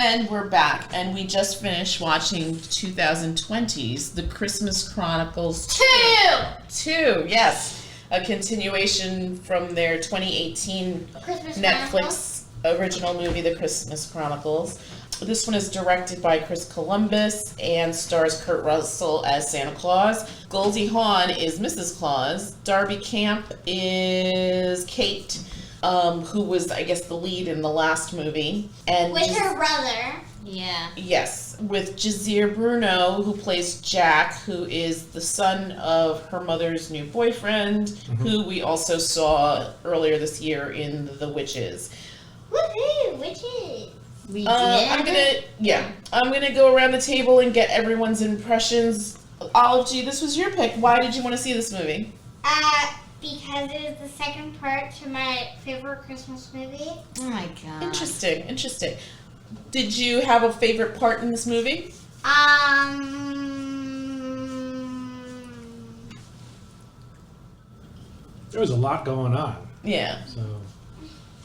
And we're back, and we just finished watching 2020's The Christmas Chronicles 2, yes. A continuation from their 2018 Christmas Netflix Chronicles. Original movie, The Christmas Chronicles. This one is directed by Chris Columbus and stars Kurt Russell as Santa Claus. Goldie Hawn is Mrs. Claus. Darby Camp is Kate, who was, I guess, the lead in the last movie. And with her brother. Yeah. Yes, with Jahzir Bruno, who plays Jack, who is the son of her mother's new boyfriend, who we also saw earlier this year in The Witches. Woohoo, witches. We did. I'm gonna go around the table and get everyone's impressions. Olive G, this was your pick. Why did you want to see this movie? Because it is the second part to my favorite Christmas movie. Oh my god. Interesting. Did you have a favorite part in this movie? There was a lot going on. Yeah. So,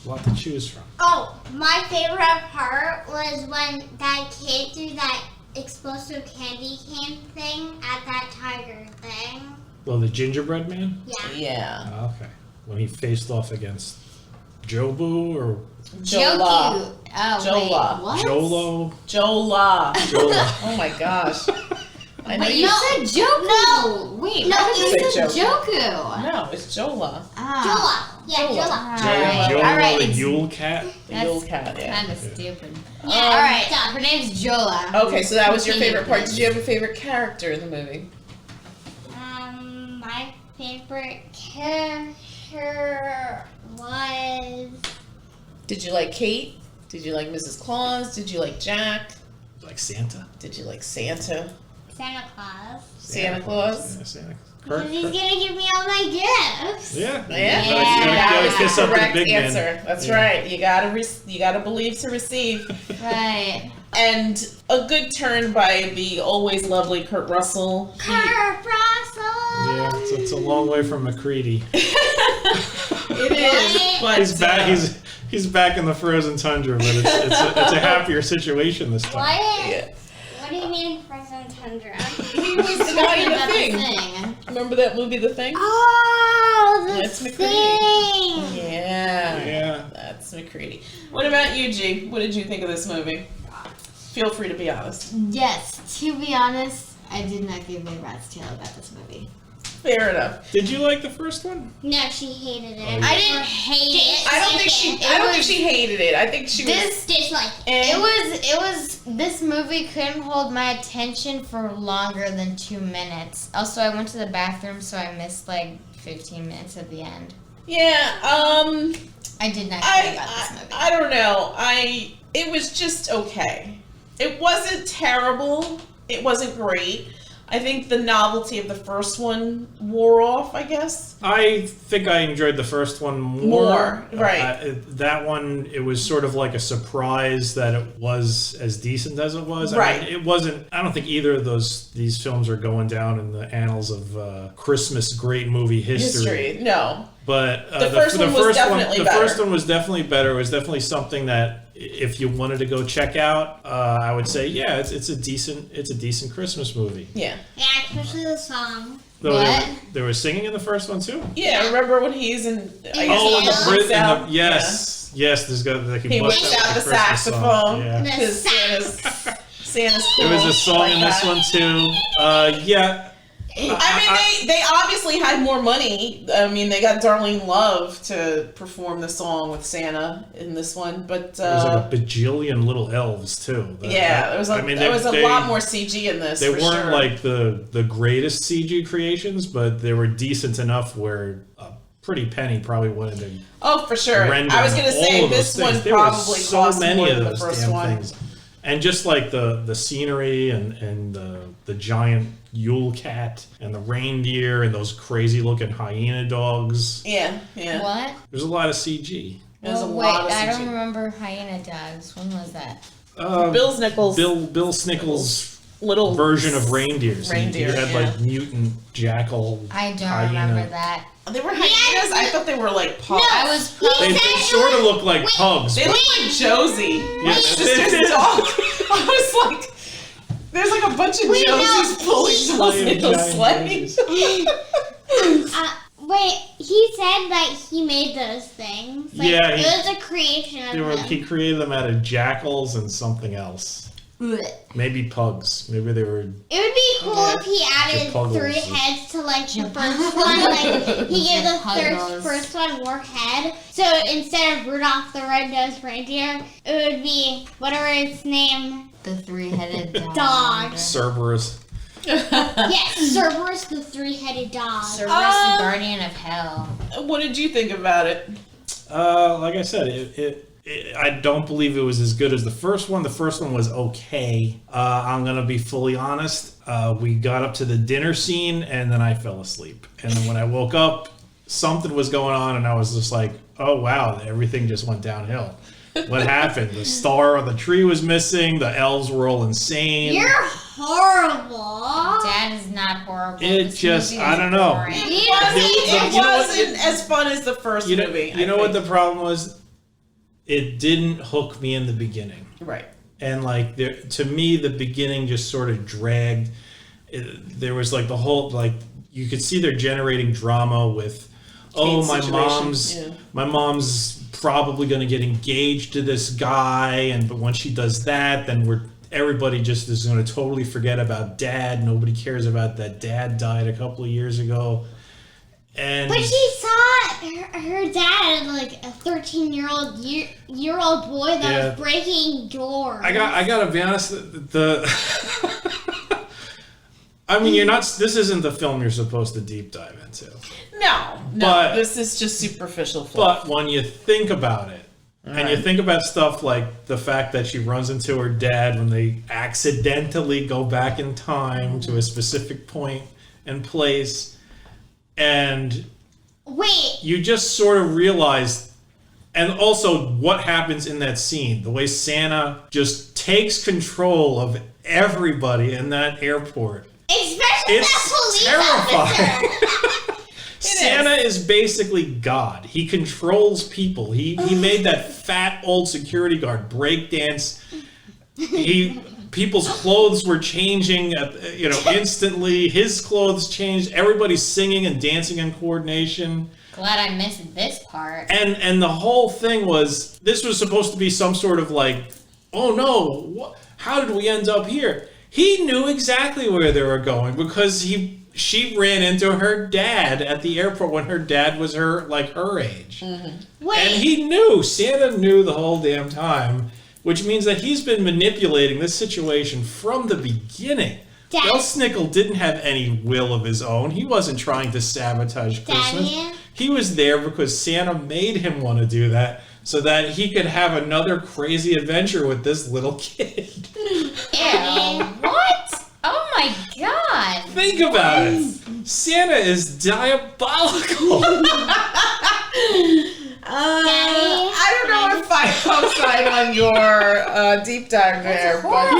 a lot to choose from. Oh, my favorite part was when that kid threw that explosive candy cane thing at that tiger thing. Well, the gingerbread man? Yeah. Oh, okay. When he faced off against Jobu or Jola. Oh, Jola. wait, what? Jolo? Jola. Jola. Oh my gosh. I know But you said Joku. No. Wait, No, what you did you said say Joku? No, it's Jola. Ah. Jola. Yeah, Jola. Jola. Alright. Jolo, Alright, the it's Yule cat? The Yule cat, yeah. kind of stupid. Yeah, Alright, done. her name's Jola. Okay, so that was your Continue, favorite part. please. Did you have a favorite character in the movie? My favorite character was... Did you like Kate? Did you like Mrs. Claus? Did you like Jack? Like Santa? Did you like Santa? Santa Claus. Santa Claus? Yeah, Santa. Because he's gonna give me all my gifts. Yeah. Yeah. You gotta kiss up to the Correct big answer. man. That's Yeah. right. You gotta believe to receive. Right. And a good turn by the always lovely Kurt Russell. Kurt Russell. Yeah, it's a long way from McCready. It is, but He's back. He's back in the frozen tundra, but it's a happier situation this time. What? Yeah. What do you mean frozen tundra? He was the guy in the About thing. the thing. Remember that movie, The Thing? Oh, the That's thing. McCready. Yeah. Yeah. That's McCready. What about you, G? What did you think of this movie? Feel free to be honest. Yes, to be honest, I did not give a rat's tail about this movie. Fair enough. Did you like the first one? No, she hated it. Oh, I didn't hate it. I don't think she hated it. I think she was. Dislike. It was this movie couldn't hold my attention for longer than 2 minutes. Also, I went to the bathroom, so I missed like 15 minutes at the end. Yeah. I did not care about this movie. I don't know. It was just okay. It wasn't terrible. It wasn't great. I think the novelty of the first one wore off, I guess. I think I enjoyed the first one more. Right. That one, it was sort of like a surprise that it was as decent as it was. Right. I mean, it wasn't. I don't think either of these films are going down in the annals of Christmas great movie history. No. But The first one was definitely better. The first one was definitely better. It was definitely something that if you wanted to go check out, I would say, yeah, it's a decent Christmas movie. Yeah. Yeah, especially the song. Though What? they were singing in the first one too. Yeah, remember when he's in... Oh, the Brit Brit and the, yes, there's got they can He bust whips out out the Christmas saxophone. song. Yeah. The Because Santa's cool. There was a song like in this that. one too. Yeah. I mean, they obviously had more money. I mean, they got Darlene Love to perform the song with Santa in this one, but There was like a bajillion little elves too. there was a lot more CG in this. They for weren't sure. like the greatest CG creations, but they were decent enough where a pretty penny probably wanted to. Oh, for sure. render I was going to all say of those this one things. There were probably so cost many more of than the those first damn one. things. And just like the scenery and the giant Yule cat and the reindeer and those crazy looking hyena dogs. Yeah. What? There's a lot of CG. There's a wait, lot of I don't CG. remember hyena dogs. When was that? Belsnickel. Bill Snickles little version of reindeers. Reindeer, He had like mutant jackal. I don't hyena. remember that. They were hyenas. I thought they were like pugs. I was They sort of look like pugs. They look like Josie, Yeah, my sister's dog. I was like, there's like a bunch of Josies pulling Belsnickel's sleigh. Wait, he said that he made those things. Like, Yeah, it was a creation of them. he created them out of jackals and something else. Maybe pugs. Maybe they were. It would be cool if he added Puggles. 3 heads to like the first one. Like he gave the first one more head. So instead of Rudolph the Red-Nosed Reindeer, it would be whatever its name. the 3-headed Dog. Cerberus. Yes, Cerberus the 3-headed dog. Cerberus, the guardian of hell. What did you think about it? Like I said, I don't believe it was as good as the first one. The first one was okay. I'm going to be fully honest. We got up to the dinner scene, and then I fell asleep. And then when I woke up, something was going on, and I was just like, oh, wow, everything just went downhill. What happened? The star on the tree was missing. The elves were all insane. You're horrible. Dad is not horrible. It This just, movie I is don't know. boring. It You know what? wasn't as fun as the first movie. You know what the problem was? It didn't hook me in the beginning. Right. And like to me, the beginning just sort of dragged. There was like the whole you could see they're generating drama with, Kate's my situation. mom's probably going to get engaged to this guy, but once she does that, then everybody just is going to totally forget about Dad. Nobody cares about that Dad died a couple of years ago. And But she saw her dad, like a 13-year-old boy that was breaking doors. I gotta be honest. I mean, you're not. This isn't the film you're supposed to deep dive into. No, But- this is just superficial fluff. But when you think about it, and you think about stuff like the fact that she runs into her dad when they accidentally go back in time to a specific point and place, and Wait, you just sort of realize, and also what happens in that scene, the way Santa just takes control of everybody in that airport. especially that police officer. Santa is basically God. He controls people. He made that fat old security guard break dance. People's clothes were changing, instantly. His clothes changed. Everybody's singing and dancing in coordination. Glad I missed this part. And the whole thing was, this was supposed to be some sort of like, oh no, how did we end up here? He knew exactly where they were going because she ran into her dad at the airport when her dad was her age. Mm-hmm. Wait, And he knew, Santa knew the whole damn time, which means that he's been manipulating this situation from the beginning. Dad. Belsnickel didn't have any will of his own. He wasn't trying to sabotage Christmas. Daddy? He was there because Santa made him want to do that so that he could have another crazy adventure with this little kid. Ew. What? Oh my god. Think about it. Santa is diabolical. I don't know if I co-sign on your deep dive there, but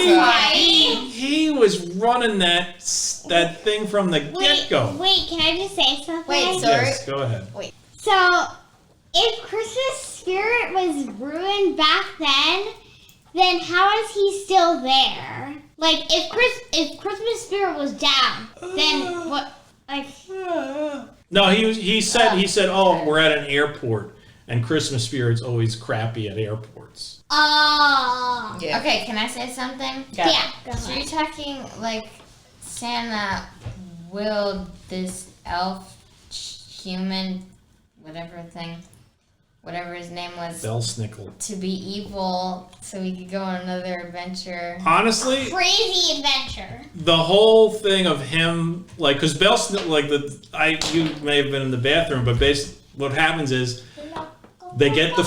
He was running that thing from the get-go. Wait, can I just say something? Wait, so- Yes, go ahead. So, if Christmas spirit was ruined back then how is he still there? Like, if Christmas spirit was down, then what? Like, No, he said, oh, we're at an airport, and Christmas spirit's always crappy at airports. oh, yeah. Okay, can I say something? yeah. Go So you're ahead. talking like Santa willed this elf human, whatever his name was, Belsnickel. to be evil so he could go on another adventure. Honestly, Crazy adventure. the whole thing of him, because Belsnickel, you may have been in the bathroom, but basically what happens is they get the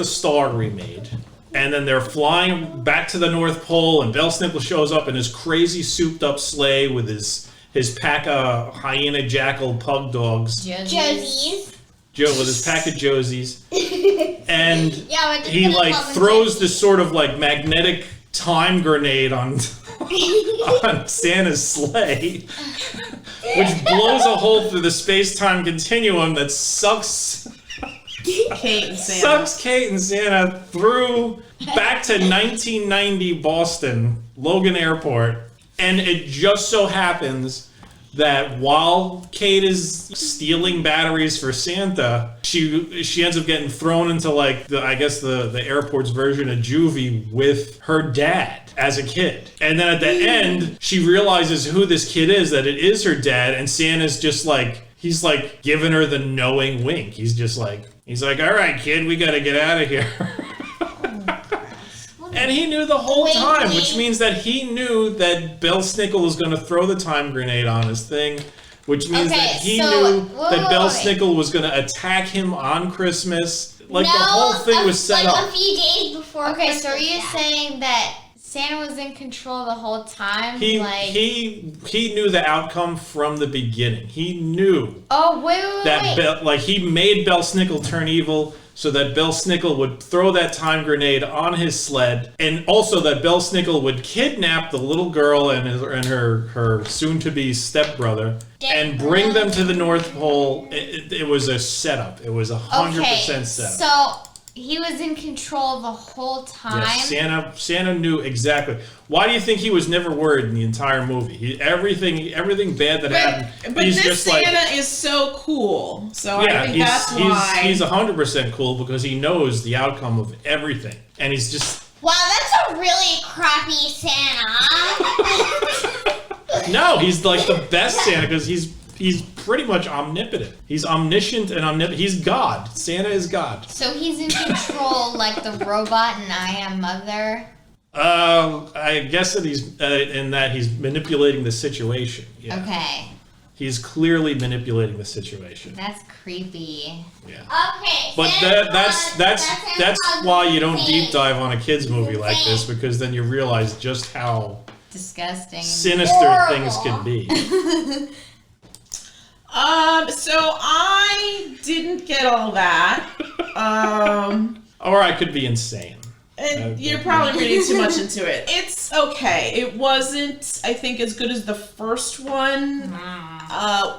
star remade, and then they're flying back to the North Pole, and Belsnickel shows up in his crazy souped-up sleigh with his pack of hyena, jackal, pug dogs. Josie's. With his pack of Josies, and Yeah, we're just he gonna call them throws Josies. this sort of magnetic time grenade on on Santa's sleigh, which blows a hole through the space-time continuum that sucks Kate and Santa. sucks Kate and Santa through back to 1990 Boston, Logan Airport, and it just so happens that while Kate is stealing batteries for Santa, she ends up getting thrown into like the airport's version of juvie with her dad as a kid. And then at the end, she realizes who this kid is, that it is her dad, and Santa's just like, he's like giving her the knowing wink. He's like, all right, kid, we gotta get out of here. And he knew the whole time, which means that he knew that Belsnickel was going to throw the time grenade on his thing, which means that he knew that Belsnickel was going to attack him on Christmas. Like, the whole thing was set up. a few days before. Okay, so are you saying that Santa was in control the whole time? He knew the outcome from the beginning. He knew that he made Belsnickel turn evil, so that Belsnickel would throw that time grenade on his sled, and also that Belsnickel would kidnap the little girl and her soon-to-be stepbrother and bring them to the North Pole. It was a setup. It was 100% setup. So he was in control the whole time? Yeah, Santa knew exactly. Why do you think he was never worried in the entire movie? Everything bad that happened. But he's this just Santa is so cool. So yeah, I think that's why he's 100% cool because he knows the outcome of everything, and he's just. Wow, that's a really crappy Santa. No, he's like the best Santa because he's pretty much omnipotent. He's omniscient and omnipotent. He's God. Santa is God. So he's in control like the robot in I Am Mother? I guess that he's in that he's manipulating the situation. Yeah. Okay. He's clearly manipulating the situation. That's creepy. Yeah. Okay. But that's why you don't deep dive on a kids movie like this, because then you realize just how disgusting, sinister things can be. So I didn't get all that. Or I could be insane. And you're probably reading too much into it. It's okay. It wasn't, I think, as good as the first one,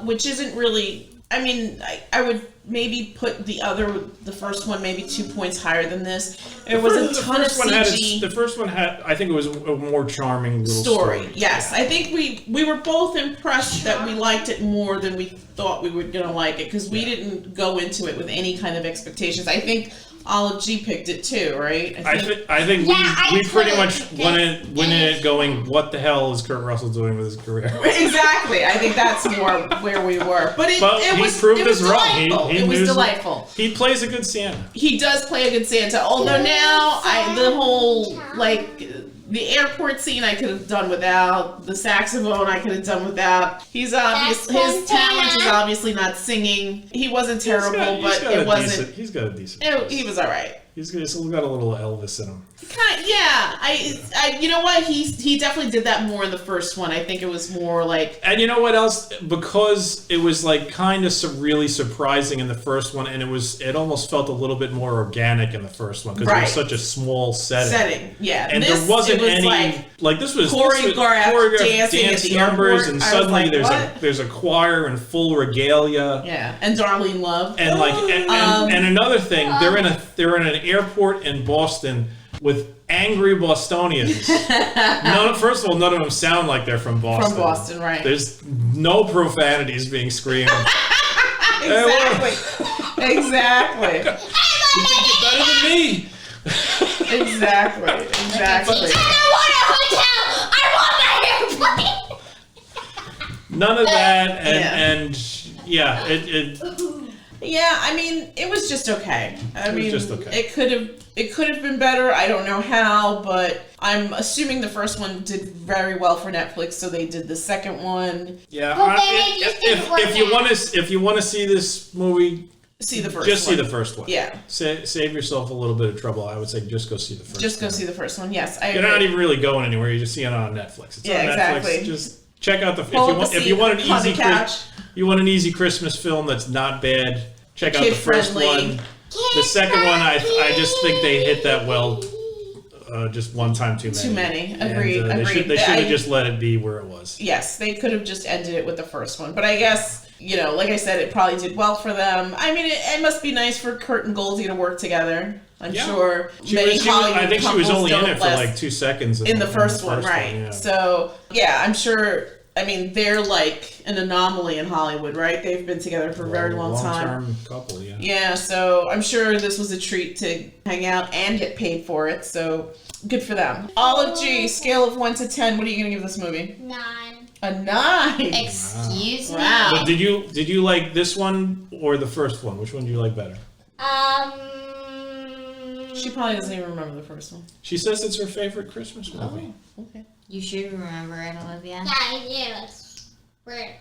which isn't really. I mean, I would maybe put the first one maybe 2 points higher than this. There was a ton of CG. The first one had, I think it was a more charming little story. Yes, yeah. I think we were both impressed that we liked it more than we thought we were gonna like it, because we didn't go into it with any kind of expectations. I think Olive G picked it too, right? I think we pretty much went in it going, what the hell is Kurt Russell doing with his career? Exactly. I think that's more where we were. But it was delightful. It was delightful. He plays a good Santa. He does play a good Santa. Although now, the whole, the airport scene I could have done without. The saxophone I could have done without. His talent is obviously not singing. He wasn't terrible, but it wasn't. He's got a decent. He was all right. He's got a little Elvis in him. Yeah. I you know what? He definitely did that more in the first one. I think it was more like. And you know what else? Because it was like kind of really surprising in the first one, and it almost felt a little bit more organic in the first one because it was such a small setting. Yeah. And there wasn't any this was choreographed dancing at the numbers, airport. and suddenly there's a choir in full regalia. Yeah, and Darlene Love. And and another thing, they're in an airport in Boston with angry Bostonians. First of all, none of them sound like they're from Boston. From Boston, right. There's no profanities being screamed. Exactly. You think you're better than me? Exactly. I want a hotel! I want my airplane! None of that, and Yeah, I mean, it was just okay. Just okay. It could have been better. I don't know how, but I'm assuming the first one did very well for Netflix, so they did the second one. Yeah, if you want to see this movie, see the first. Just see the first one. Yeah. Save yourself a little bit of trouble. I would say just go see the first. Just go see the first one. Yes, You're not even really going anywhere. You're just seeing it on Netflix. It's on Netflix. Exactly. Just check out if you want an easy Christmas film that's not bad. Check out the first one. The second one, I just think they hit that well just one time too many. Too many. And, Agreed. They should Agreed. have just let it be where it was. Yes, they could have just ended it with the first one. But I guess, like I said, it probably did well for them. I mean, it must be nice for Kurt and Goldie to work together. I'm sure I think she was only in it for last like 2 seconds. in the first one, right? Yeah. So, yeah, I'm sure. I mean, they're like an anomaly in Hollywood, right? They've been together for a very long time. Long-term couple, yeah. Yeah, so I'm sure this was a treat to hang out and get paid for it. So good for them. Olive G, scale of 1 to 10. What are you going to give this movie? 9. A 9. Excuse me. Wow. But did you like this one or the first one? Which one do you like better? She probably doesn't even remember the first one. She says it's her favorite Christmas movie. Oh, okay. You should remember it, Olivia. Yeah, I do. It's where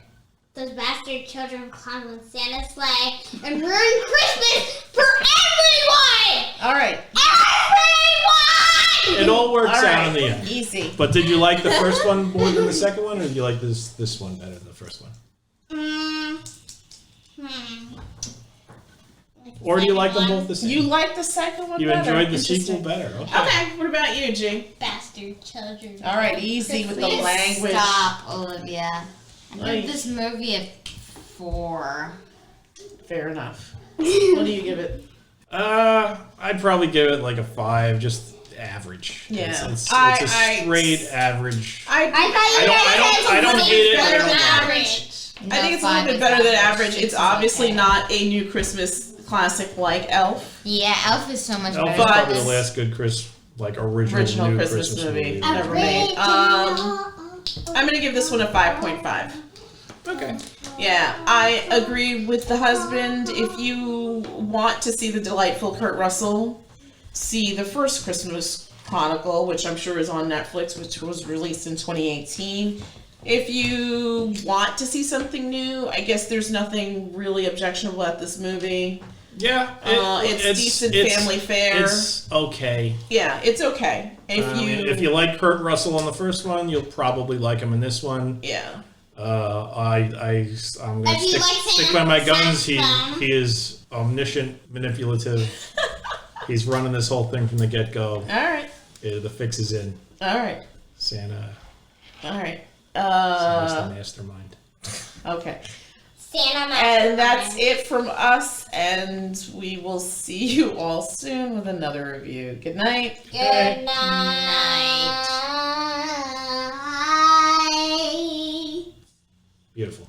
those bastard children climb on Santa's sleigh and ruin Christmas for everyone! All right. Everyone! It all works All out right. in the end. Easy. But did you like the first one more than the second one, or did you like this one better than the first one? Or do you like them both the same? You like the second one You better? enjoyed the Interesting. sequel better. Okay. Okay, what about you, G? Bastard children. All right, easy with the Please language. Stop, Olivia. I Like- give this movie a 4. Fair enough. What do you give it? I'd probably give it like a 5, just average. Yeah. It's I- a straight average. I thought I don't hate it, I don't like it. average. I think it's a little bit better than average. It's obviously not a new Christmas classic like Elf. Yeah, Elf is so much Elf better. is But- probably the last good original new Christmas movie. movie. Never made. I'm gonna give this one a 5.5. Okay. Yeah, I agree with the husband. If you want to see the delightful Kurt Russell, see the first Christmas Chronicle, which I'm sure is on Netflix, which was released in 2018. If you want to see something new, I guess there's nothing really objectionable at this movie. Yeah, It's decent family fare. It's okay. Yeah, it's okay. If you like Kurt Russell in the first one, you'll probably like him in this one. Yeah. I'm gonna If you like stick by my guns. Santa. He is omniscient, manipulative. He's running this whole thing from the get-go. All right. The fix is in. All right. Santa. All right. Santa's the mastermind. Okay. Santa And that's it from us, and we will see you all soon with another review. Good night. Good night. Beautiful.